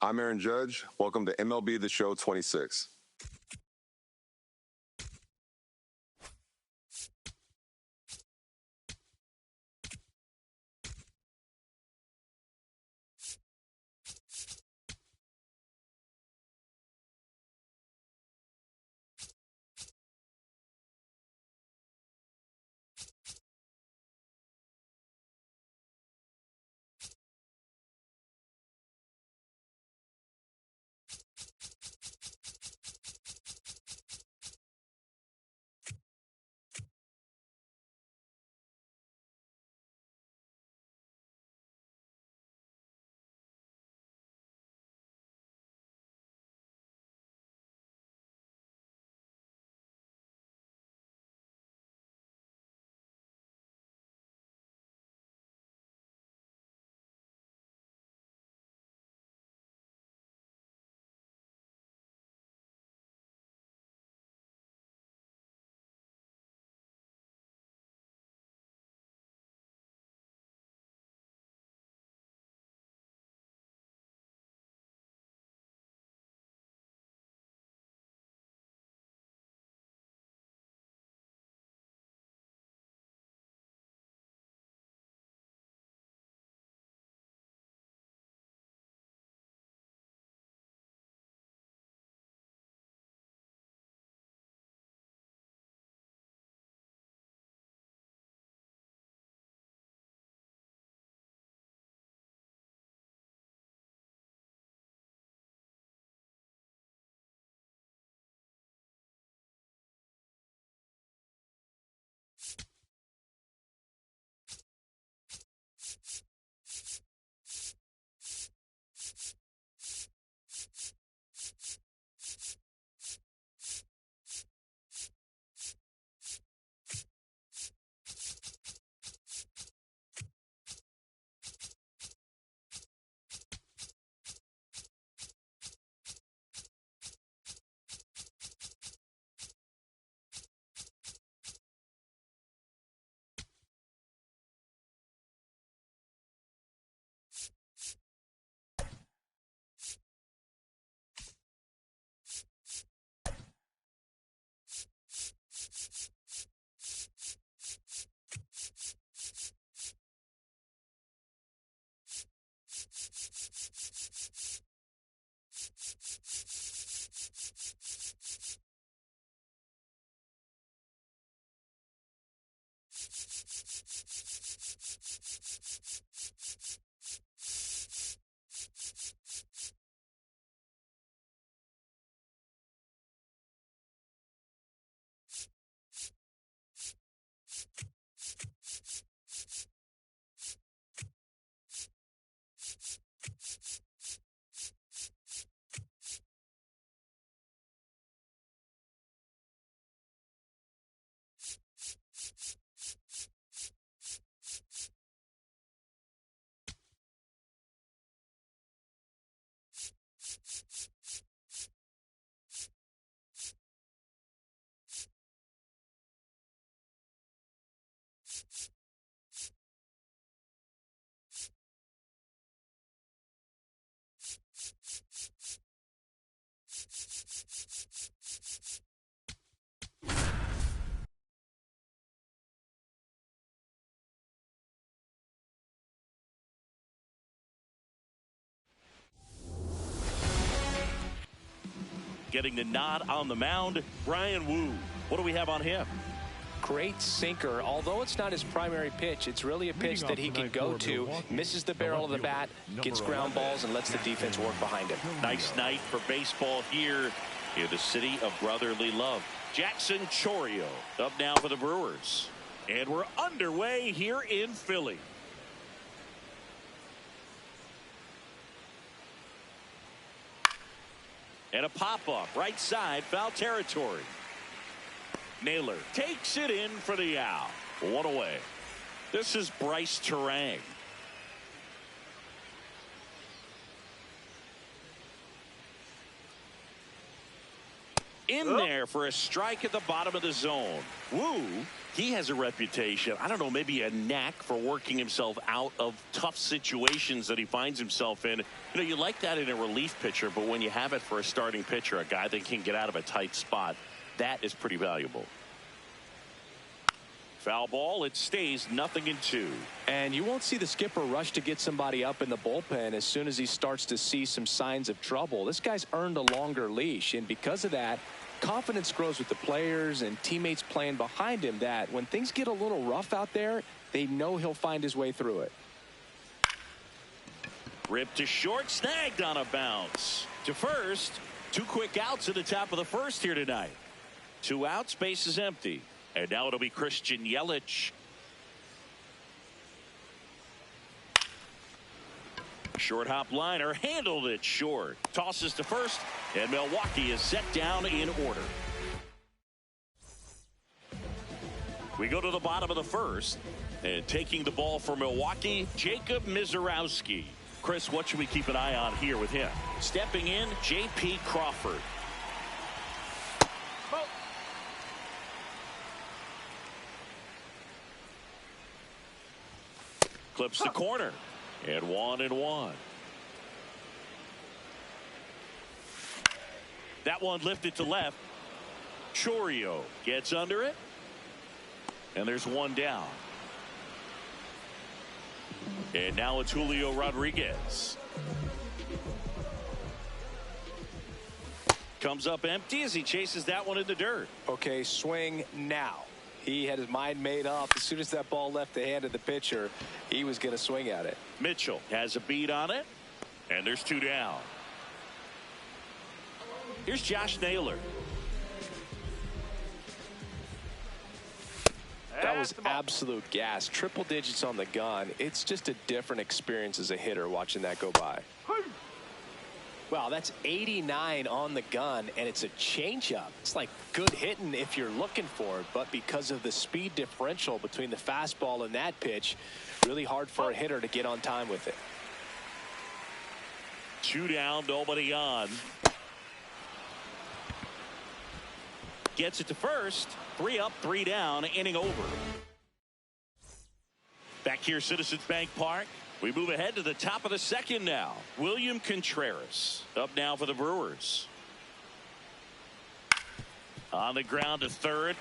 I'm Aaron Judge. Welcome to MLB The Show 26. Getting the nod on the mound, Brian Wu. What do we have on him? Great sinker. Although it's not his primary pitch, it's really a pitch that he can go to, misses the barrel of the bat, gets ground balls, and lets the defense work behind him. Nice night for baseball here in the city of brotherly love. Jackson Chourio up now for the Brewers. And we're underway here in Philly. And a pop-up right side, foul territory. Naylor takes it in for the out. One away. This is Bryce Terang. In there for a strike at the bottom of the zone. Wu He has a reputation, I don't know, maybe a knack for working himself out of tough situations that he finds himself in. You know, you like that in a relief pitcher, but when you have it for a starting pitcher, a guy that can get out of a tight spot, that is pretty valuable. Foul ball. It stays 0-2. And you won't see the skipper rush to get somebody up in the bullpen as soon as he starts to see some signs of trouble. This guy's earned a longer leash, and because of that, confidence grows with the players and teammates playing behind him, that when things get a little rough out there, they know he'll find his way through it. Ripped to short, snagged on a bounce. To first, 2 quick outs at the top of the first here tonight. 2 outs, base is empty. And now it'll be Christian Yelich. Short hop liner, handled it short. Tosses to first, and Milwaukee is set down in order. We go to the bottom of the first, and taking the ball for Milwaukee, Jacob Mizorowski. Chris, what should we keep an eye on here with him? Stepping in, J.P. Crawford. Clips the corner, and 1-1. That one lifted to left. Chourio gets under it, and there's 1 down. And now it's Julio Rodriguez. Comes up empty as he chases that one in the dirt. Okay, swing now. He had his mind made up. As soon as that ball left the hand of the pitcher, he was going to swing at it. Mitchell has a beat on it, and there's 2 down. Here's Josh Naylor. That was absolute gas. Triple digits on the gun. It's just a different experience as a hitter watching that go by. Wow, that's 89 on the gun, and it's a changeup. It's like good hitting if you're looking for it, but because of the speed differential between the fastball and that pitch, really hard for a hitter to get on time with it. 2 down, nobody on. Gets it to first. 3 up, 3 down, inning over. Back here, Citizens Bank Park. We move ahead to the top of the second now. William Contreras up now for the Brewers. On the ground to third.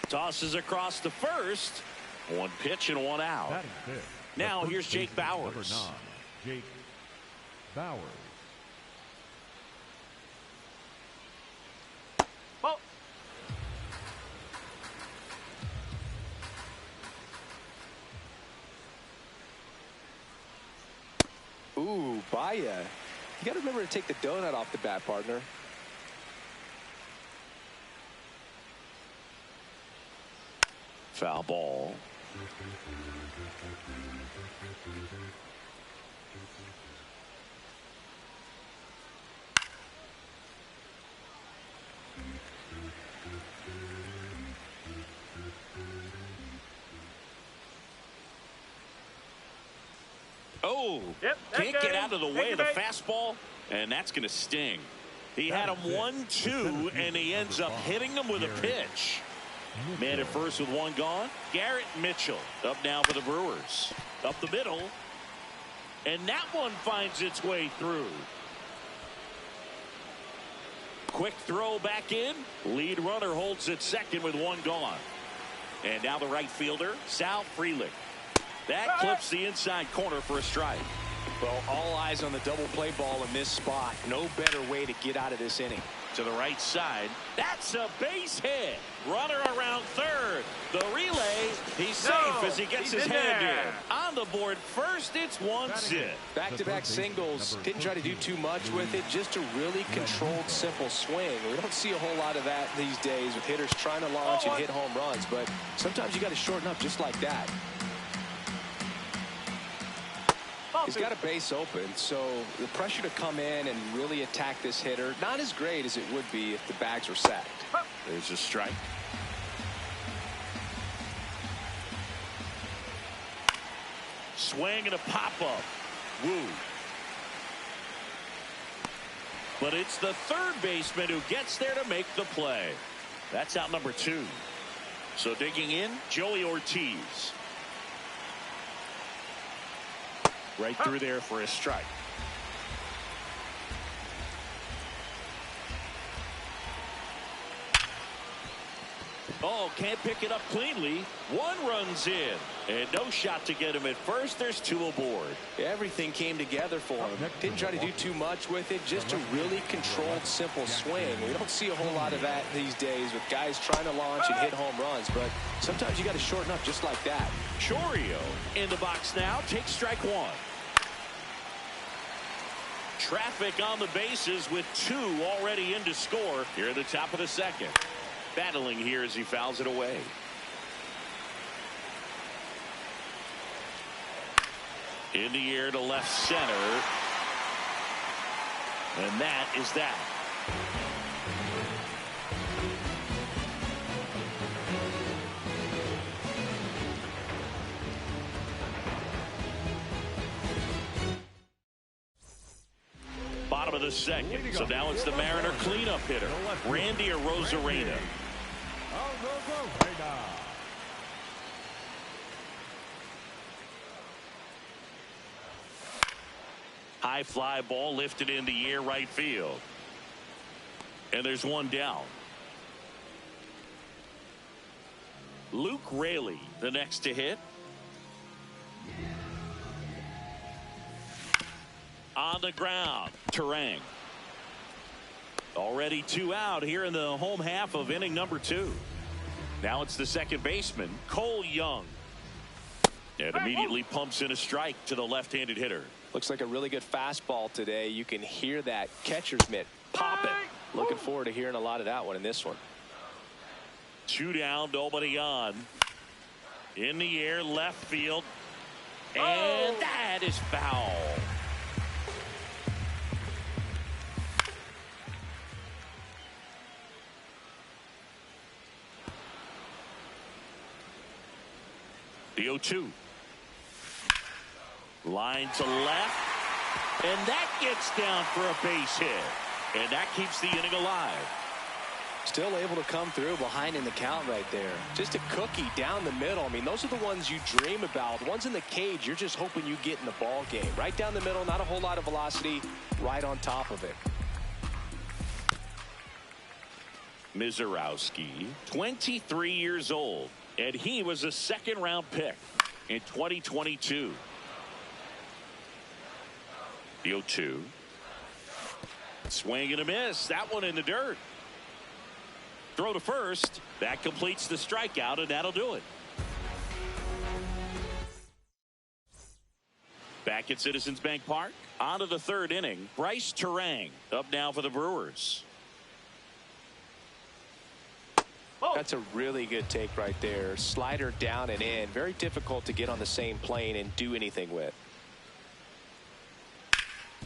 Tosses across to first. 1 pitch and 1 out. Now here's Jake Bauers. Number 9, Jake Bauers. Ooh, Baya. You got to remember to take the donut off the bat, partner. Foul ball. Oh, can't get out of the way of the fastball, and that's going to sting. He had him 1-2, and he ends up hitting him with a pitch. Man at first with 1 gone. Garrett Mitchell up now for the Brewers. Up the middle, and that one finds its way through. Quick throw back in. Lead runner holds at second with 1 gone. And now the right fielder, Sal Frelick. That clips the inside corner for a strike. Well, all eyes on the double play ball in this spot. No better way to get out of this inning. To the right side. That's a base hit. Runner around third. The relay. He's safe as he gets his hand in. On the board first, it's 1 zip. Back-to-back singles. Didn't try to do too much with it. Just a really controlled, simple swing. We don't see a whole lot of that these days with hitters trying to launch and hit home runs. But sometimes you got to shorten up just like that. He's got a base open, so the pressure to come in and really attack this hitter, not as great as it would be if the bags were sacked. There's a strike. Swing and a pop-up. Woo. But it's the third baseman who gets there to make the play. That's out number 2. So digging in, Joey Ortiz. Right through there for a strike. Oh, can't pick it up cleanly. 1 runs in. And no shot to get him at first. There's 2 aboard. Everything came together for him. Didn't try to do too much with it. Just a really controlled, simple swing. We don't see a whole lot of that these days with guys trying to launch and hit home runs. But sometimes you got to shorten up just like that. Chorio in the box now. Takes strike 1. Traffic on the bases with 2 already in to score here at the top of the 2nd. Battling here as he fouls it away. In the air to left center. And that is that. Bottom of the 2nd. So now it's the Mariner cleanup hitter, Randy Arozarena. High fly ball lifted in the air right field. And there's 1 down. Luke Raley, the next to hit. On the ground, Terang. Already 2 out here in the home half of inning number 2. Now it's the second baseman, Cole Young. And immediately pumps in a strike to the left-handed hitter. Looks like a really good fastball today. You can hear that catcher's mitt popping. Looking forward to hearing a lot of that one in this one. 2 down, nobody on. In the air, left field. And that is foul. The 0-2. Line to left. And that gets down for a base hit. And that keeps the inning alive. Still able to come through behind in the count right there. Just a cookie down the middle. I mean, those are the ones you dream about. Ones in the cage, you're just hoping you get in the ball game. Right down the middle, not a whole lot of velocity, right on top of it. Mizorowski, 23 years old, and he was a second-round pick in 2022. The 0-2. Swing and a miss. That one in the dirt. Throw to first. That completes the strikeout, and that'll do it. Back at Citizens Bank Park. On to the 3rd inning. Bryce Terang up now for the Brewers. That's a really good take right there. Slider down and in. Very difficult to get on the same plane and do anything with.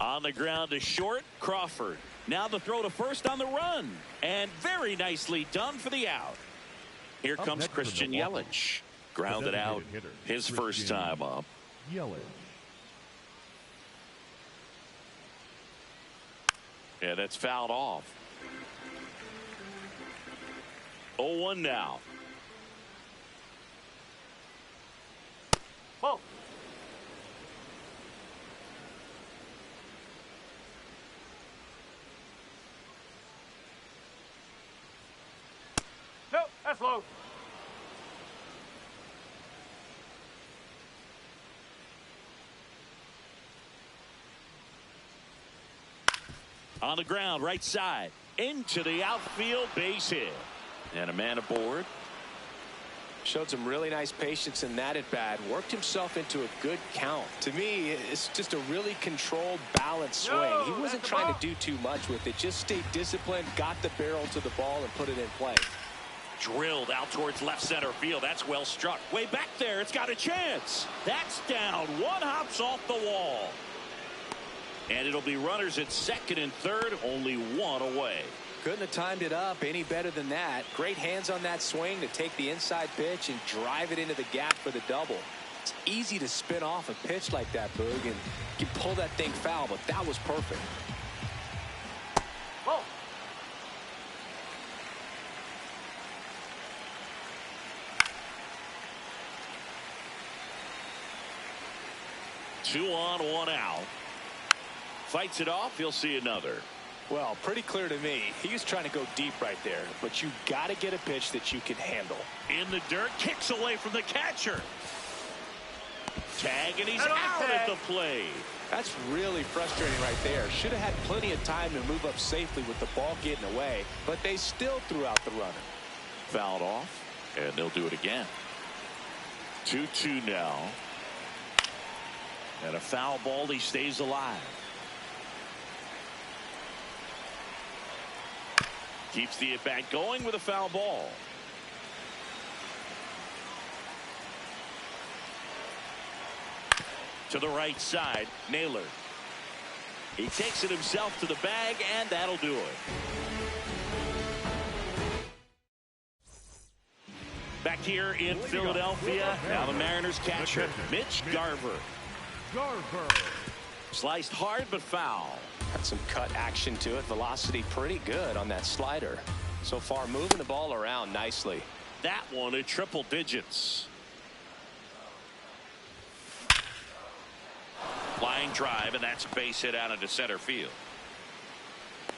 On the ground to short, Crawford. Now the throw to first on the run. And very nicely done for the out. Here comes Christian Yelich. Grounded out his first time up. Yelich. Yeah, that's fouled off. 0-1 now. Oh. No, that's low. On the ground, right side. Into the outfield, base hit. And a man aboard. Showed some really nice patience in that at bat. Worked himself into a good count. To me, it's just a really controlled, balanced swing. He wasn't trying to do too much with it. Just stayed disciplined, got the barrel to the ball, and put it in play. Drilled out towards left center field. That's well struck. Way back there. It's got a chance. That's down. 1 hops off the wall. And it'll be runners at second and third. Only 1 away. Couldn't have timed it up any better than that. Great hands on that swing to take the inside pitch and drive it into the gap for the double. It's easy to spin off a pitch like that, Boog, and you can pull that thing foul, but that was perfect. 2 on, 1 out. Fights it off. He'll see another. Well, pretty clear to me. He was trying to go deep right there, but you got to get a pitch that you can handle. In the dirt, kicks away from the catcher. Tag, and he's out at the plate. That's really frustrating right there. Should have had plenty of time to move up safely with the ball getting away, but they still threw out the runner. Fouled off, and they'll do it again. 2-2 now. And a foul ball. He stays alive. Keeps the at-bat going with a foul ball. To the right side, Naylor. He takes it himself to the bag, and that'll do it. Back here in Philadelphia, now the Mariners catcher, Mitch Garver. Sliced hard but foul. Got some cut action to it. Velocity pretty good on that slider. So far moving the ball around nicely. That one at triple digits. Flying drive, and that's a base hit out into center field.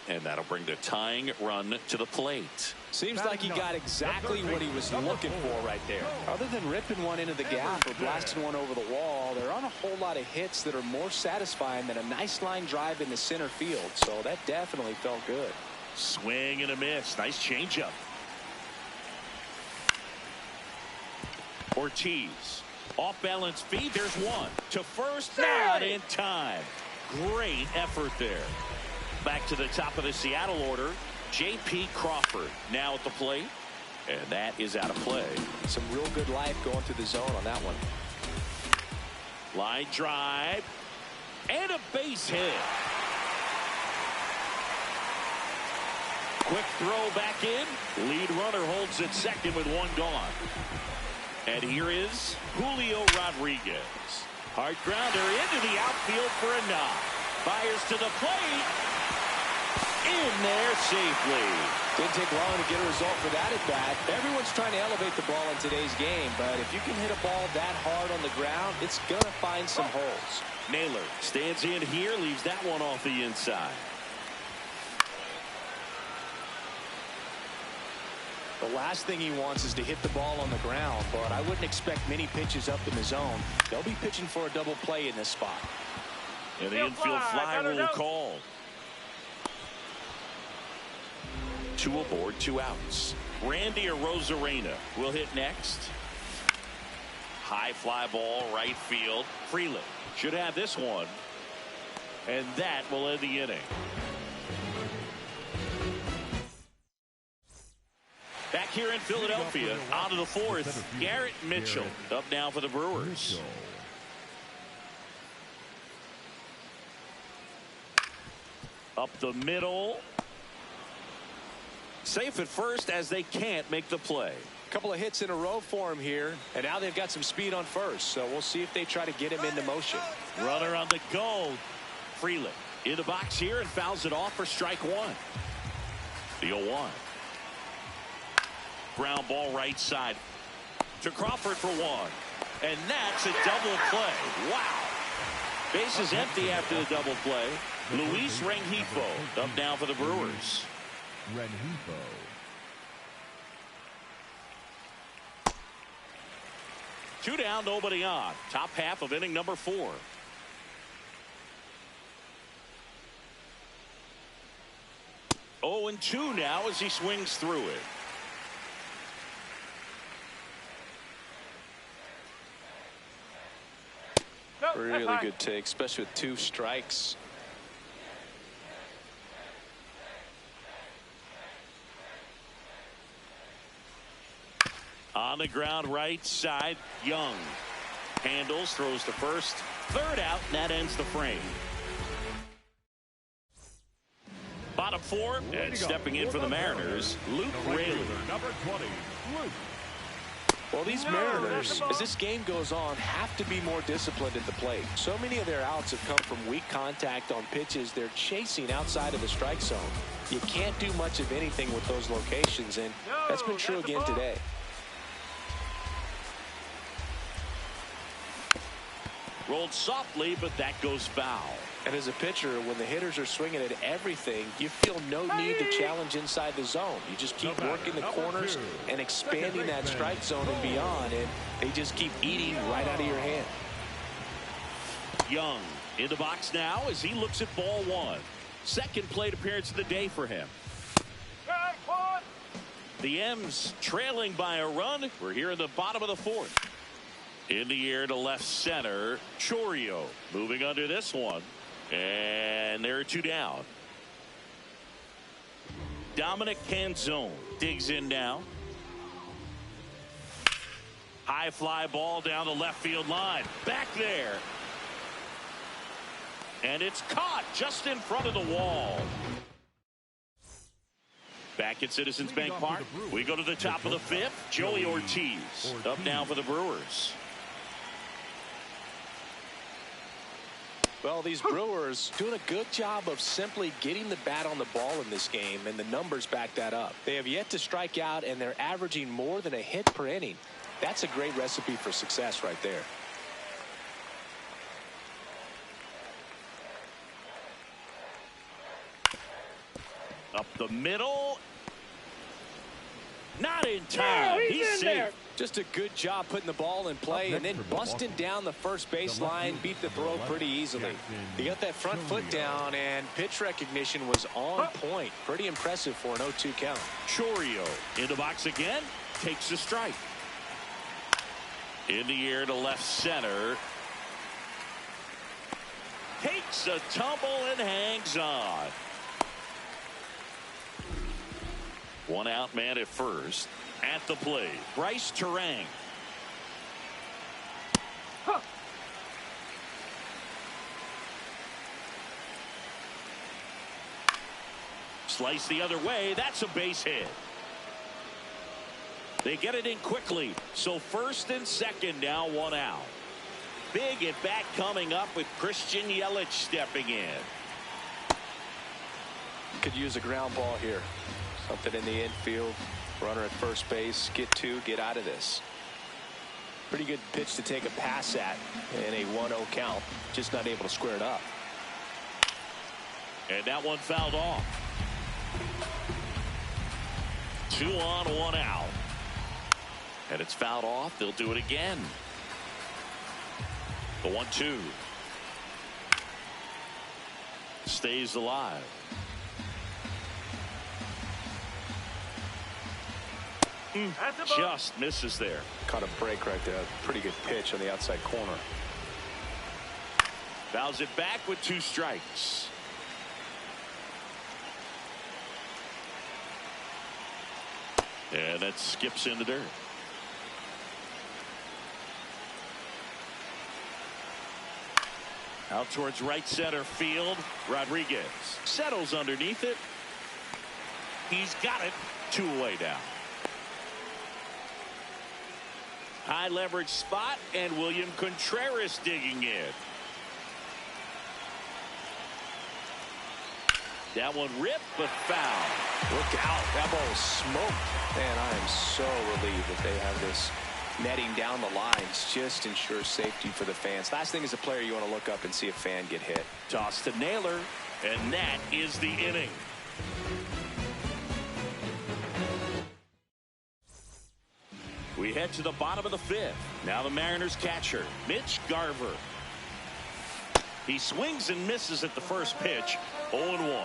And that'll bring the tying run to the plate. Seems like he got exactly what he was looking for right there. Other than ripping one into the gap or blasting one over the wall, there aren't a whole lot of hits that are more satisfying than a nice line drive in the center field. So that definitely felt good. Swing and a miss. Nice changeup. Ortiz. Off balance feed. There's one. To first, not in time. Great effort there. Back to the top of the Seattle order. J.P. Crawford now at the plate. And that is out of play. Some real good life going through the zone on that one. Line drive. And a base hit. Quick throw back in. Lead runner holds at second with one gone. And here is Julio Rodriguez. Hard grounder into the outfield for a knock. Fires to the plate. In there safely. Didn't take long to get a result for that at bat. Everyone's trying to elevate the ball in today's game, but if you can hit a ball that hard on the ground, it's going to find some holes. Naylor stands in here, leaves that one off the inside. The last thing he wants is to hit the ball on the ground, but I wouldn't expect many pitches up in the zone. They'll be pitching for a double play in this spot. And the infield fly rule called. 2 aboard, 2 outs. Randy Arozarena will hit next. High fly ball, right field. Freeland should have this one. And that will end the inning. Back here in Philadelphia, on to the 4th, Garrett Mitchell up now for the Brewers. Up the middle. Safe at first as they can't make the play. A couple of hits in a row for him here, and now they've got some speed on first, so we'll see if they try to get him into motion. Runner on the go. Freeland in the box here and fouls it off for strike one. The 0-1. Ground ball right side to Crawford for one. And that's a double play. Wow. Base is empty after the double play. Luis Rengifo up now for the Brewers. Rengifo. Two down, nobody on. Top half of inning number 4. Oh, and 2 now as he swings through it. Really good take, especially with 2 strikes. On the ground right side, Young handles, throws to first, 3rd out, and that ends the frame. Bottom 4, and stepping in for the Mariners, Luke Raley. Number 20, Luke. Well, these Mariners, as this game goes on, have to be more disciplined at the plate. So many of their outs have come from weak contact on pitches they're chasing outside of the strike zone. You can't do much of anything with those locations, and that's been true again today. Rolled softly, but that goes foul. And as a pitcher, when the hitters are swinging at everything, you feel no need to challenge inside the zone. You just keep working the corners and expanding that strike zone and beyond, and they just keep eating right out of your hand. Young in the box now as he looks at ball one. Second plate appearance of the day for him. The M's trailing by a run. We're here in the bottom of the fourth. In the air to left center. Chourio moving under this one. And there are two down. Dominic Canzone digs in now. High fly ball down the left field line. Back there. And it's caught just in front of the wall. Back at Citizens Bank Park, we go to the top of the fifth. Joey Ortiz up now for the Brewers. Well, these Brewers doing a good job of simply getting the bat on the ball in this game, and the numbers back that up. They have yet to strike out, and they're averaging more than a hit per inning. That's a great recipe for success right there. Up the middle. Not in time. Yeah, he's safe. there. Just a good job putting the ball in play and then busting down the first base line. Beat the throw pretty easily. He got that front foot down, and pitch recognition was on point. Pretty impressive for an 0-2 count. Chourio in the box again. Takes a strike. In the air to left center. Takes a tumble and hangs on. One out man at first. At the plate, Bryce Terang. Slice the other way. That's a base hit. They get it in quickly. So first and second now, one out. Big at bat coming up with Christian Yelich stepping in. Could use a ground ball here. Something in the infield. Runner at first base. Get two. Get out of this. Pretty good pitch to take a pass at in a 1-0 count. Just not able to square it up. And that one fouled off. 2 on, 1 out. And it's fouled off. They'll do it again. The 1-2. Stays alive. Just misses there. Caught a break right there. Pretty good pitch on the outside corner. Fouls it back with 2 strikes. And that skips in the dirt. Out towards right center field. Rodriguez settles underneath it. He's got it. 2 away down. High leverage spot, and William Contreras digging in. That one ripped, but foul. Look out. That ball was smoked. Man, I am so relieved that they have this netting down the lines. Just ensures safety for the fans. Last thing as a player, you want to look up and see a fan get hit. Toss to Naylor, and that is the inning. We head to the bottom of the 5th. Now the Mariners catcher, Mitch Garver. He swings and misses at the first pitch. 0-1.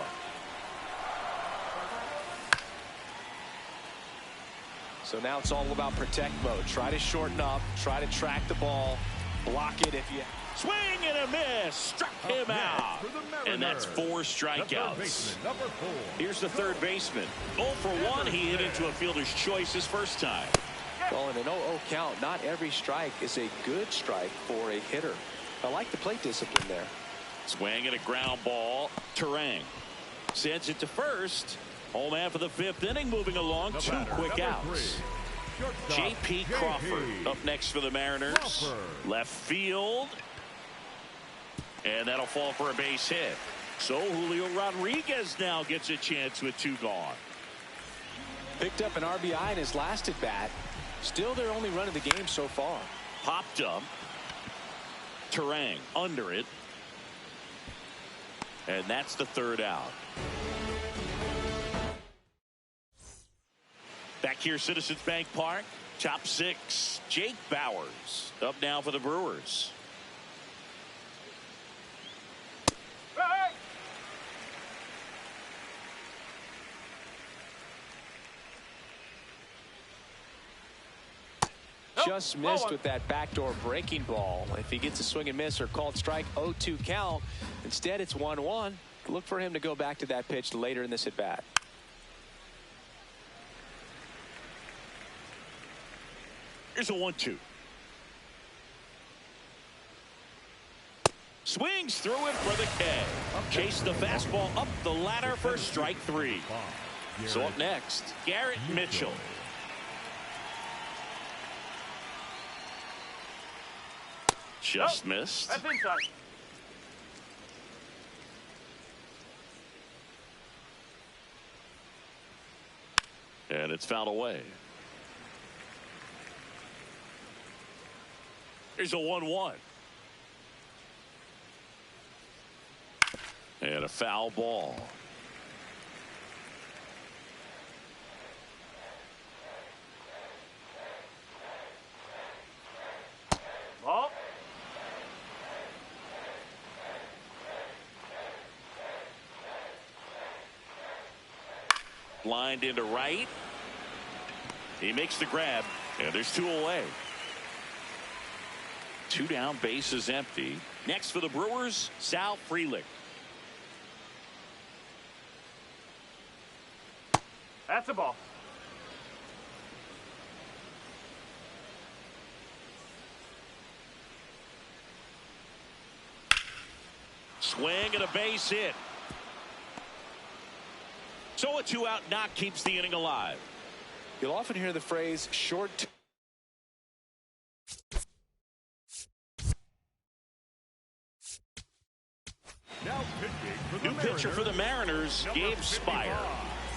So now it's all about protect mode. Try to shorten up. Try to track the ball. Block it if you... Swing and a miss. Struck him out. And that's 4 strikeouts. Here's the third baseman. 0 for 1. He hit into a fielder's choice his first time. Well, in an 0-0 count, not every strike is a good strike for a hitter. I like the plate discipline there. Swing and a ground ball. Terang sends it to first. Home half of the 5th inning, moving along. 2 quick outs. J.P. Crawford up next for the Mariners. Left field. And that'll fall for a base hit. So Julio Rodriguez now gets a chance with 2 gone. Picked up an RBI in his last at bat. Still their only run of the game so far. Popped up. Terang under it. And that's the third out. Back here, Citizens Bank Park. Top six, Jake Bauers up now for the Brewers. Just missed with that backdoor breaking ball. If he gets a swing and miss or called strike, 0-2 count. Instead, it's 1-1. Look for him to go back to that pitch later in this at bat. Here's a 1-2. Swings through it for the K. Chase the fastball up the ladder for strike three. So up next, Garrett Mitchell. Just missed. That's inside. And it's fouled away. Here's a 1-1. And a foul ball. Ball. Lined into right. He makes the grab, and there's two away. Two down, base is empty. Next for the Brewers, Sal Frelick. That's a ball. Swing and a base hit. So a two-out knock keeps the inning alive. You'll often hear the phrase short. Now pitching for the New pitcher for the Mariners, Gabe Spire.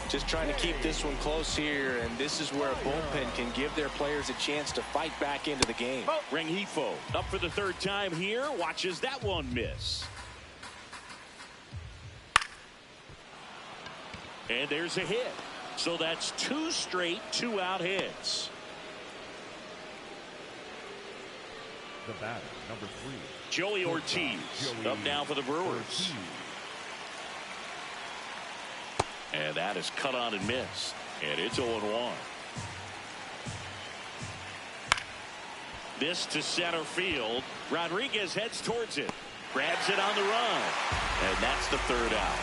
Just trying to keep this one close here, and this is where a bullpen can give their players a chance to fight back into the game. Rengifo up for the third time here. Watches that one miss. And there's a hit. So that's two straight two-out hits. The batter, number 3. Joey Ortiz up now for the Brewers. And that is cut on and missed. And it's 0-1. This to center field. Rodriguez heads towards it. Grabs it on the run. And that's the third out.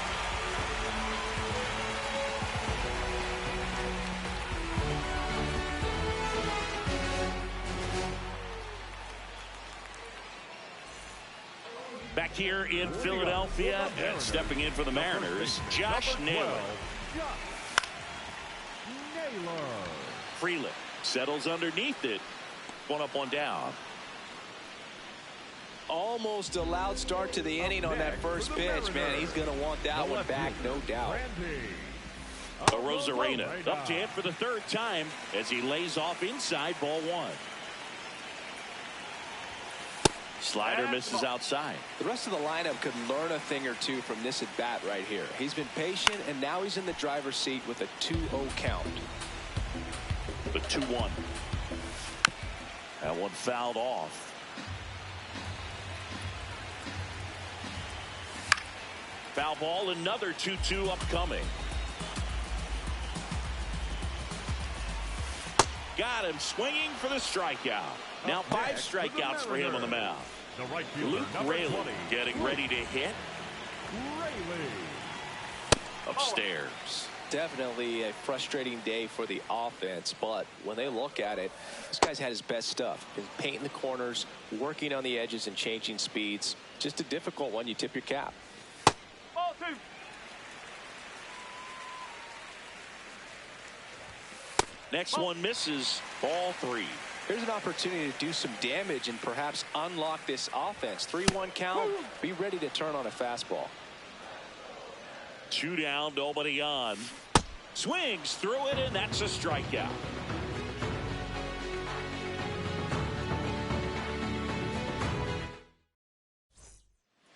Back here in Philadelphia and stepping in for the Mariners, Josh Naylor. Frelick settles underneath it. One up, one down. Almost a loud start to the inning on that first pitch, man. He's going to want that one back, no doubt. Arozarena up to hit for the third time as he lays off inside, ball one. Slider misses outside. The rest of the lineup could learn a thing or two from this at bat right here. He's been patient, and now he's in the driver's seat with a 2-0 count. The 2-1. That one fouled off. Foul ball, another 2-2 upcoming. Got him swinging for the strikeout. Now 5 strikeouts for him on the mound. Luke Raley getting ready to hit. Upstairs. Definitely a frustrating day for the offense, but when they look at it, this guy's had his best stuff. He's painting the corners, working on the edges, and changing speeds. Just a difficult one. You tip your cap. Ball 2. Next one misses. Ball 3. Here's an opportunity to do some damage and perhaps unlock this offense. 3-1 count. Be ready to turn on a fastball. 2 down, nobody on. Swings through it, and that's a strikeout.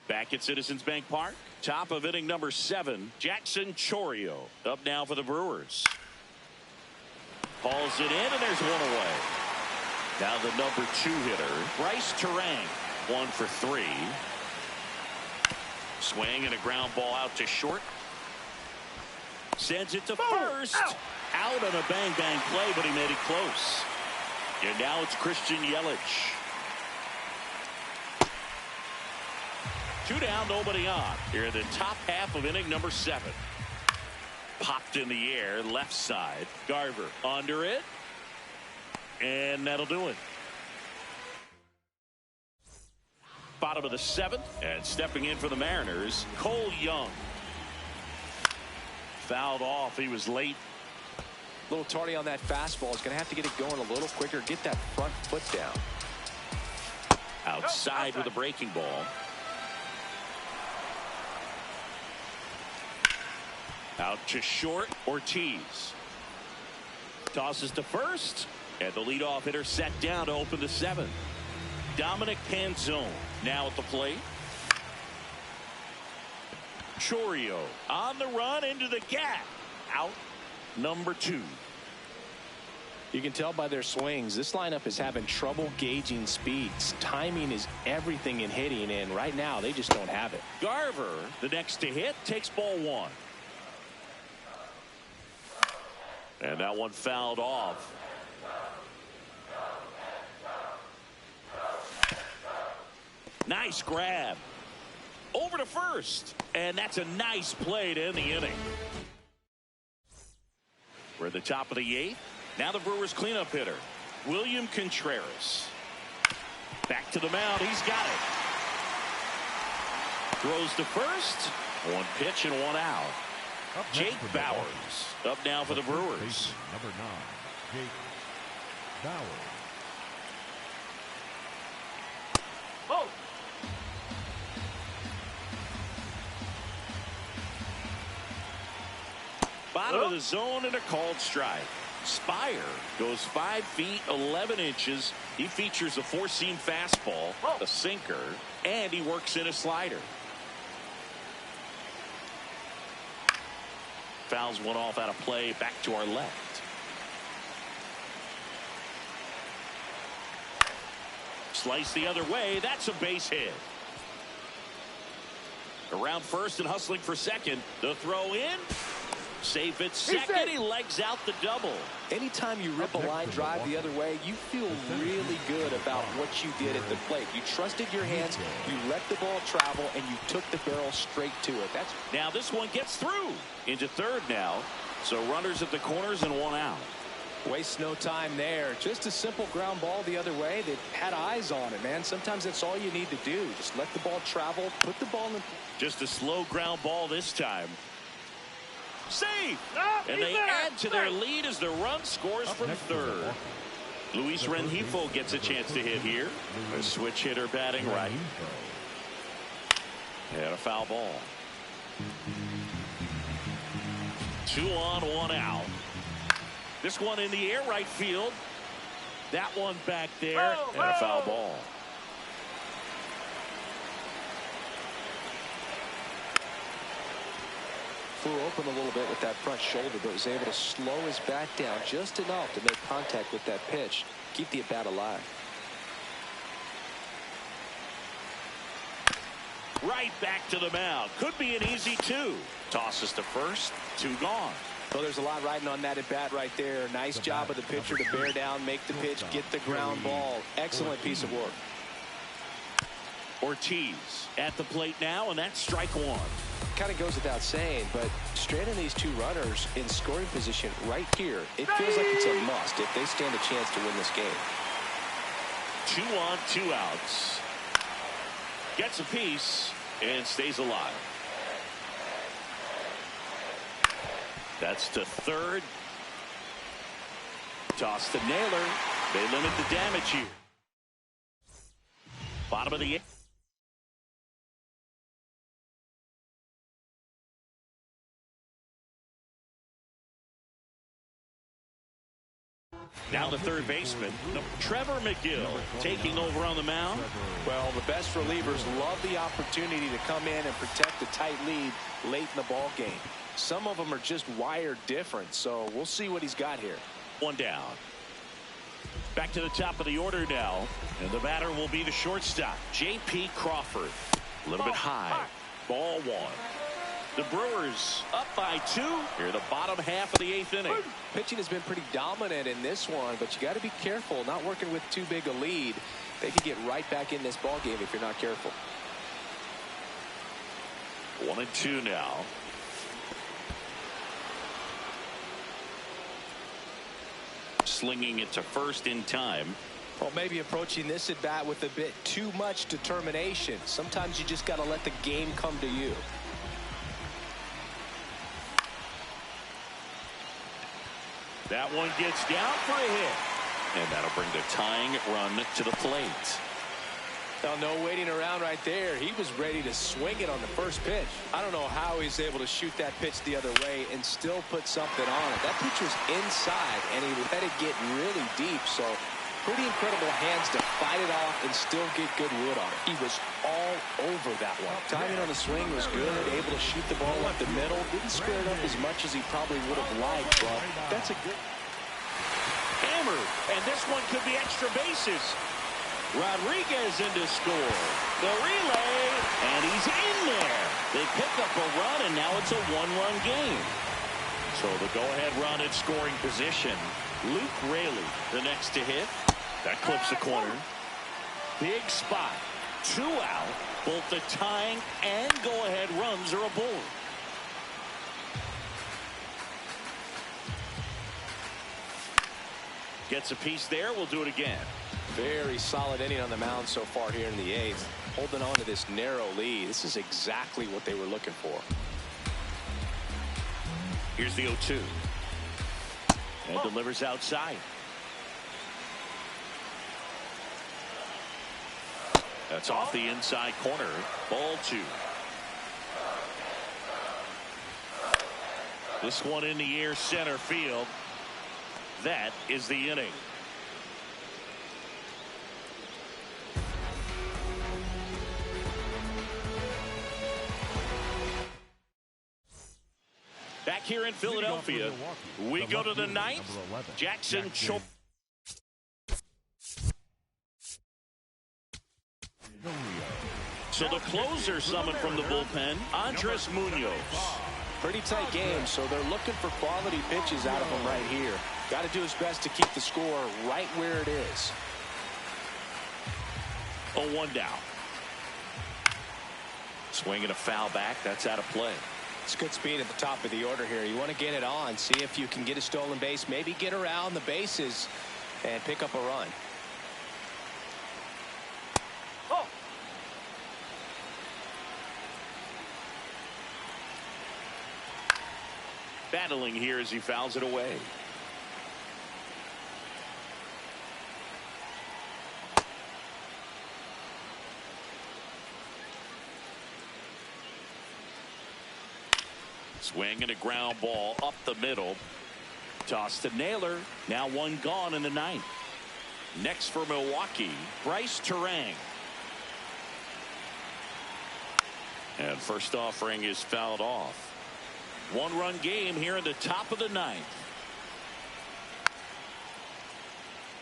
Back at Citizens Bank Park, top of inning number 7, Jackson Chourio up now for the Brewers. Hauls it in, and there's one away. Now the number 2 hitter, Bryce Terang, 1 for 3. Swing and a ground ball out to short. Sends it to first. Out on a bang-bang play, but he made it close. And now it's Christian Yelich. 2 down, nobody on. Here in the top half of inning number 7. Popped in the air, left side. Garver under it. And that'll do it. Bottom of the 7th, and stepping in for the Mariners, Cole Young. Fouled off. He was late. A little tardy on that fastball. He's going to have to get it going a little quicker. Get that front foot down. Outside with a breaking ball. Out to short. Ortiz tosses to first, and the leadoff hitter set down to open the 7th. Dominic Canzone now at the plate. Chourio on the run into the gap. Out number 2. You can tell by their swings, this lineup is having trouble gauging speeds. Timing is everything in hitting, and right now they just don't have it. Garver, the next to hit, takes ball 1. And that one fouled off. Nice grab. Over to first. And that's a nice play to end the inning. We're at the top of the 8th. Now the Brewers cleanup hitter, William Contreras. Back to the mound. He's got it. Throws to first. 1 pitch and 1 out. Jake Bauers up now for the Brewers. Number 9, Jake Bauers. Oh. Bottom of the zone and a called strike. Spire goes 5 feet 11 inches. He features a 4-seam fastball, a sinker, and he works in a slider. Fouls one off out of play. Back to our left. Slice the other way. That's a base hit. Around first and hustling for second. The throw in. Safe at second. He legs out the double. Anytime you rip a line drive the other way, you feel really good about what you did at the plate. You trusted your hands, you let the ball travel, and you took the barrel straight to it. That's now this one gets through into third now. So runners at the corners and 1 out. Waste no time there. Just a simple ground ball the other way. They had eyes on it, man. Sometimes that's all you need to do. Just let the ball travel, put the ball in. Just a slow ground ball this time. Safe! Ah, And they there. add to their lead as the run scores from third. Luis Rengifo gets a chance to hit here. A switch hitter batting right. And a foul ball. 2 on, 1 out. This one in the air right field. That one back there. And a foul ball. Flew open a little bit with that front shoulder, but was able to slow his bat down just enough to make contact with that pitch. Keep the at-bat alive. Right back to the mound. Could be an easy 2. Tosses to first. 2 gone. Well, there's a lot riding on that at-bat right there. Nice job of the pitcher to bear down, make the pitch, get the ground ball. Excellent piece of work. Ortiz at the plate now, and that's strike 1. Kind of goes without saying, but straight in these 2 runners in scoring position right here, it feels like it's a must if they stand a chance to win this game. 2 on, 2 outs. Gets a piece and stays alive. That's to third. Toss to Naylor. They limit the damage here. Bottom of the 8th. Now the third baseman, Trevor McGill, taking over on the mound. Well, the best relievers love the opportunity to come in and protect a tight lead late in the ball game. Some of them are just wired different, so we'll see what he's got here. One down. Back to the top of the order now, and the batter will be the shortstop, J.P. Crawford. A little bit high. Ball one. The Brewers up by 2 here in the bottom half of the 8th inning. Pitching has been pretty dominant in this one, but you got to be careful not working with too big a lead. They could get right back in this ball game if you're not careful. 1-2 now. Slinging it to first in time. Well, maybe approaching this at bat with a bit too much determination. Sometimes you just got to let the game come to you. That one gets down for a hit. And that'll bring the tying run to the plate. Now, no waiting around right there. He was ready to swing it on the first pitch. I don't know how he's able to shoot that pitch the other way and still put something on it. That pitch was inside, and he let it get really deep. So pretty incredible hands to fight it off and still get good wood on it. He was all over that one. Timing on the swing was good. Able to shoot the ball up the middle. Didn't square it up as much as he probably would have liked, but that's a good... Hammered, and this one could be extra bases. Rodriguez in to score. The relay, and he's in there. They pick up a run, and now it's a 1-run game. So the go-ahead run at scoring position. Luke Raley, the next to hit. That clips the corner. Big spot. 2 out. Both the tying and go-ahead runs are aboard. Gets a piece there. We'll do it again. Very solid inning on the mound so far here in the 8th. Holding on to this narrow lead. This is exactly what they were looking for. Here's the 0-2. And delivers outside. That's off the inside corner. Ball 2. This one in the air center field. That is the inning. Back here in Philadelphia, we go to the 9th. Jackson Chop. So the closer summoned from the bullpen, Andres Munoz. Pretty tight game, so they're looking for quality pitches out of him right here. Got to do his best to keep the score right where it is. 0-1 down. Swinging a foul back. That's out of play. It's good speed at the top of the order here. You want to get it on, see if you can get a stolen base, maybe get around the bases and pick up a run. Oh. Battling here as he fouls it away. Swing and a ground ball up the middle. Toss to Naylor. Now one gone in the 9th. Next for Milwaukee, Bryce Terang. And first offering is fouled off. 1-run game here in the top of the 9th.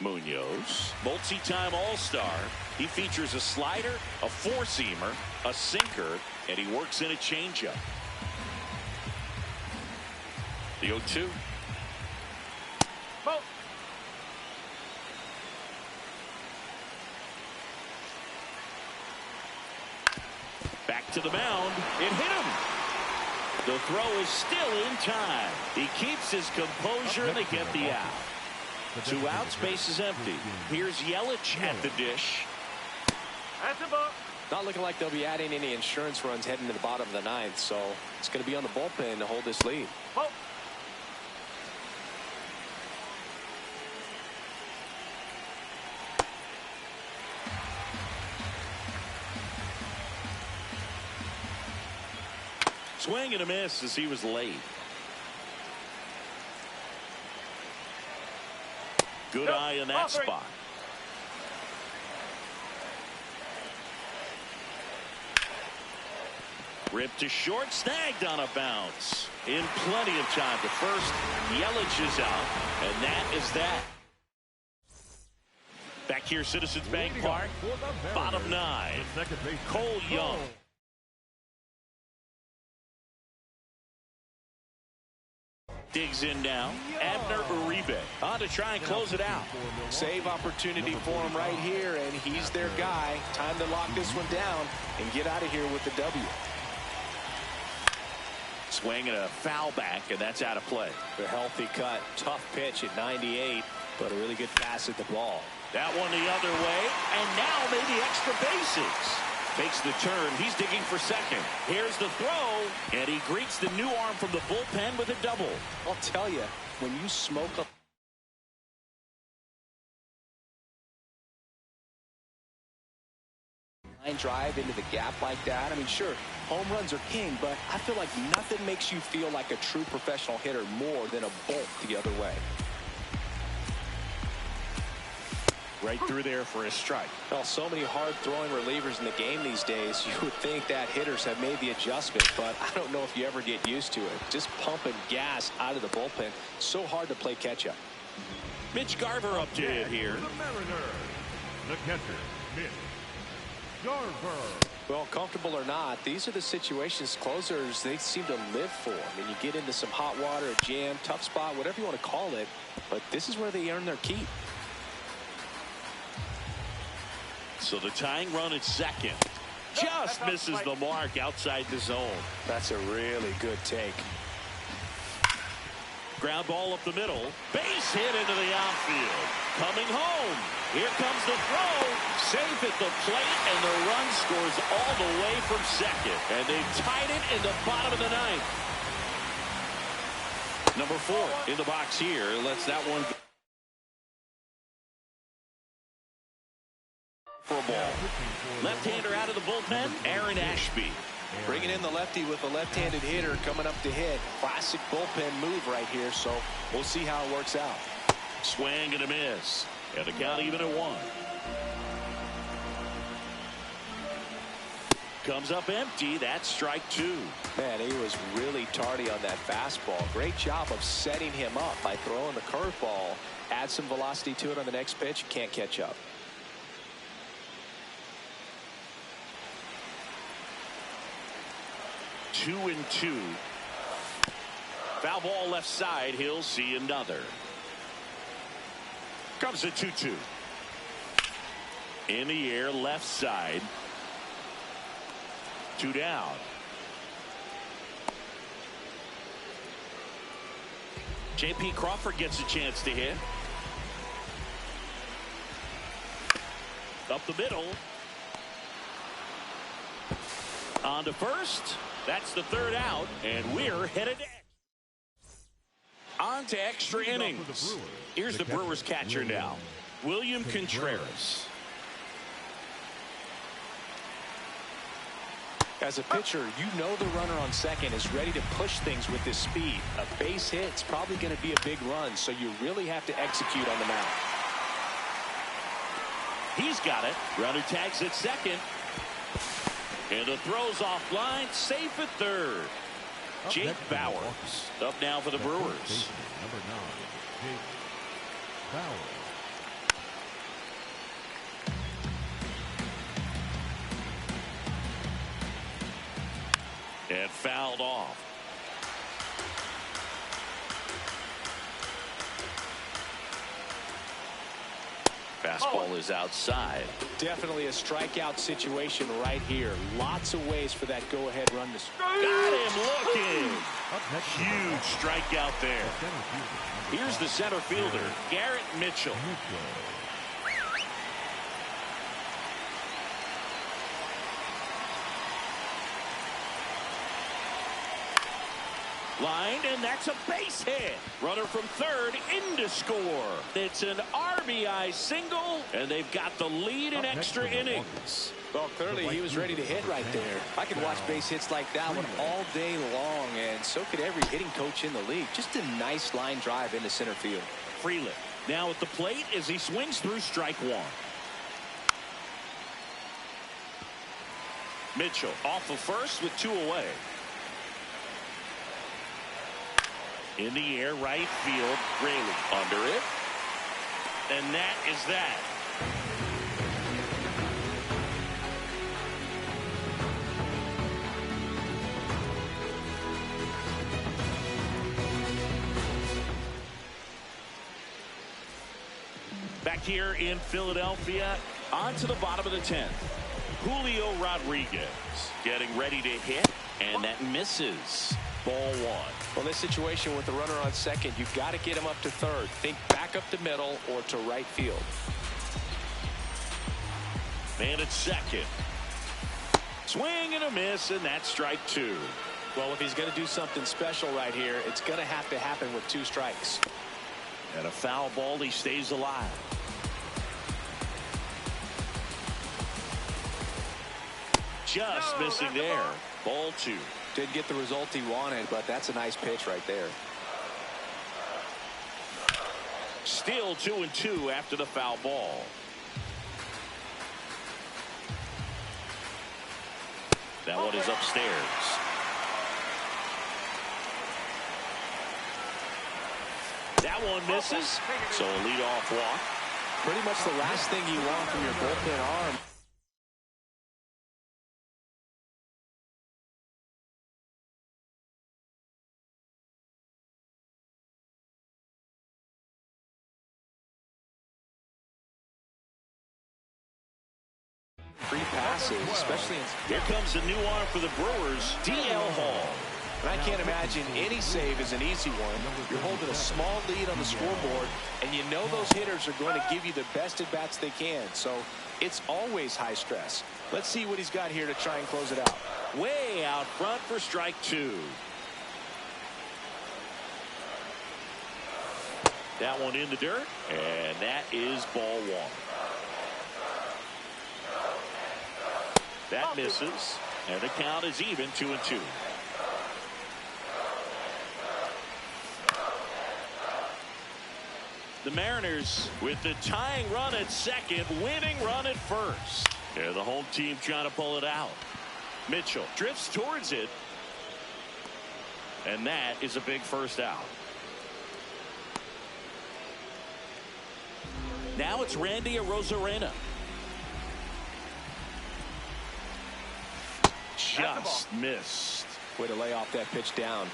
Munoz, multi-time All-Star. He features a slider, a four-seamer, a sinker, and he works in a changeup. The 0-2. Oh. Back to the mound. It hit him. The throw is still in time. He keeps his composure and they get the out. 2 outs, base is empty. Here's Yelich at the dish. That's a ball. Not looking like they'll be adding any insurance runs heading to the bottom of the 9th, so it's going to be on the bullpen to hold this lead. Oh. Swing and a miss as he was late. Good eye in that spot. Ripped to short, snagged on a bounce. In plenty of time to first. Yelich is out, and that is that. Back here, Citizens Bank Park, bottom 9, Cole Young. Digs in now. Abner Uribe on to try and close it out. Save opportunity for him right here, and he's their guy. Time to lock this one down and get out of here with the W. Swing and a foul back, and that's out of play. A healthy cut, tough pitch at 98, but a really good pass at the ball. That one the other way, and now maybe extra bases. Takes the turn. He's digging for second. Here's the throw, and he greets the new arm from the bullpen with a double. I'll tell you, when you smoke a line drive into the gap like that, I mean, sure, home runs are king, but I feel like nothing makes you feel like a true professional hitter more than a bolt the other way. Right through there for a strike. Well, so many hard-throwing relievers in the game these days, you would think that hitters have made the adjustment, but I don't know if you ever get used to it. Just pumping gas out of the bullpen, so hard to play catch-up. Mitch Garver up to it here. The Mariners, the catcher, Mitch Garver. Well, comfortable or not, these are the situations closers they seem to live for. I mean, you get into some hot water, a jam, tough spot, whatever you want to call it, but this is where they earn their keep. So the tying run at second just misses the mark outside the zone. That's a really good take. Ground ball up the middle. Base hit into the outfield. Coming home. Here comes the throw. Safe at the plate, and the run scores all the way from second. And they've tied it in the bottom of the ninth. Number 4 in the box here. Lets that one go. For a ball. Left-hander out of the bullpen, Aaron Ashby. Bringing in the lefty with a left-handed hitter coming up to hit. Classic bullpen move right here, so we'll see how it works out. Swing and a miss. And the count even at 1. Comes up empty. That's strike 2. Man, he was really tardy on that fastball. Great job of setting him up by throwing the curveball. Add some velocity to it on the next pitch. Can't catch up. 2-2. Foul ball left side. He'll see another. Comes a 2-2. In the air, left side. 2 down. J.P. Crawford gets a chance to hit. Up the middle. On to first. That's the 3rd out, and we're headed on to extra innings. Here's the Brewers catcher now, William Contreras. As a pitcher, you know the runner on second is ready to push things with this speed. A base hit's probably going to be a big run, so you really have to execute on the mound. He's got it. Runner tags at second. And the throw's offline, safe at 3rd. Jake Bauers up now for the Brewers. Number 9, Jake Bauers. And fouled off. Fastball is outside. Definitely a strikeout situation right here. Lots of ways for that go-ahead run to score. Got him looking. Huge strikeout there. Here's the center fielder, Garrett Mitchell. Lined, and that's a base hit. Runner from 3rd in to score. It's an RBI single, and they've got the lead in extra innings. Well, clearly he was ready to hit right there. I could watch base hits like that one all day long, and so could every hitting coach in the league. Just a nice line drive into center field. Freeland Now at the plate as he swings through strike one. Mitchell off of first with 2 away. In the air, right field. Raley under it. And that is that. Back here in Philadelphia, on to the bottom of the 10th. Julio Rodriguez getting ready to hit, and that misses. Ball one. Well, this situation with the runner on second, you've got to get him up to third. Think back up the middle or to right field. Man at second. Swing and a miss, and that's strike 2. Well, if he's going to do something special right here, it's going to happen with 2 strikes. And a foul ball, he stays alive. Just missing there. Ball 2. Didn't get the result he wanted, but that's a nice pitch right there. Still 2-2 after the foul ball. That one is upstairs. That one misses. So a leadoff walk. Pretty much the last thing you want from your bullpen arm. Free passes, especially in... Here comes a new arm for the Brewers, D.L. Hall. And I can't imagine any save is an easy one. You're holding a small lead on the scoreboard, and you know those hitters are going to give you the best at-bats they can. So it's always high stress. Let's see what he's got here to try and close it out. Way out front for strike 2. That one in the dirt, and that is ball 1. That misses, and the count is even 2-2. The Mariners with the tying run at second, winning run at first. Yeah, the home team trying to pull it out. Mitchell drifts towards it, and that is a big first out. Now it's Randy Arozarena. Just missed. Way to lay off that pitch down.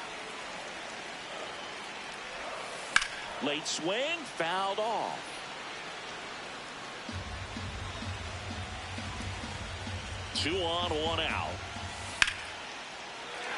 Late swing, fouled off. Two on, one out.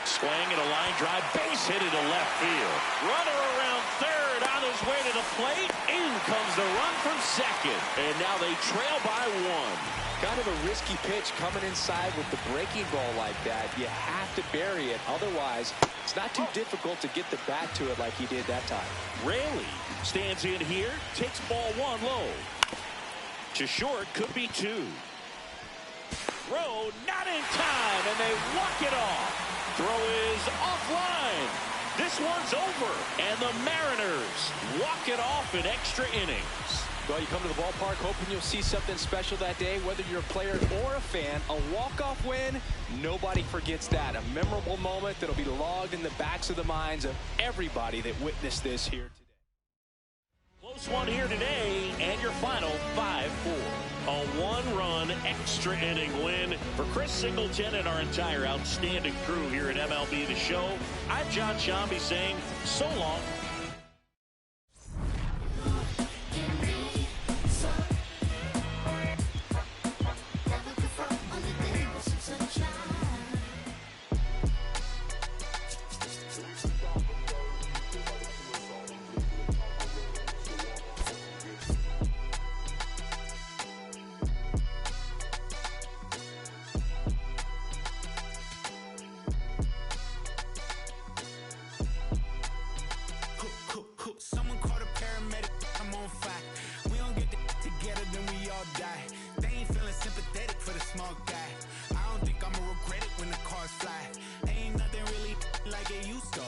Swing and a line drive, base hit into left field. Runner around third, on his way to the plate. In comes the run from second. And now they trail by 1. Kind of a risky pitch coming inside with the breaking ball like that. You have to bury it. Otherwise, it's not too difficult to get the bat to it like he did that time. Raley stands in here, takes ball 1 low. To short, could be 2. Throw not in time, and they walk it off. Throw is offline. This one's over, and the Mariners walk it off in extra innings. Well, you come to the ballpark hoping you'll see something special that day, whether you're a player or a fan. A walk-off win, nobody forgets that. A memorable moment that'll be logged in the backs of the minds of everybody that witnessed this here today. Close one here today, and your final 5-4. A 1-run extra inning win for Chris Singleton and our entire outstanding crew here at MLB The Show. I'm John Shambi saying so long. Someone call a paramedic, I'm on fire. We don't get together, then we all die. They ain't feeling sympathetic for the small guy. I don't think I'ma regret it when the cars fly. Ain't nothing really like it used to.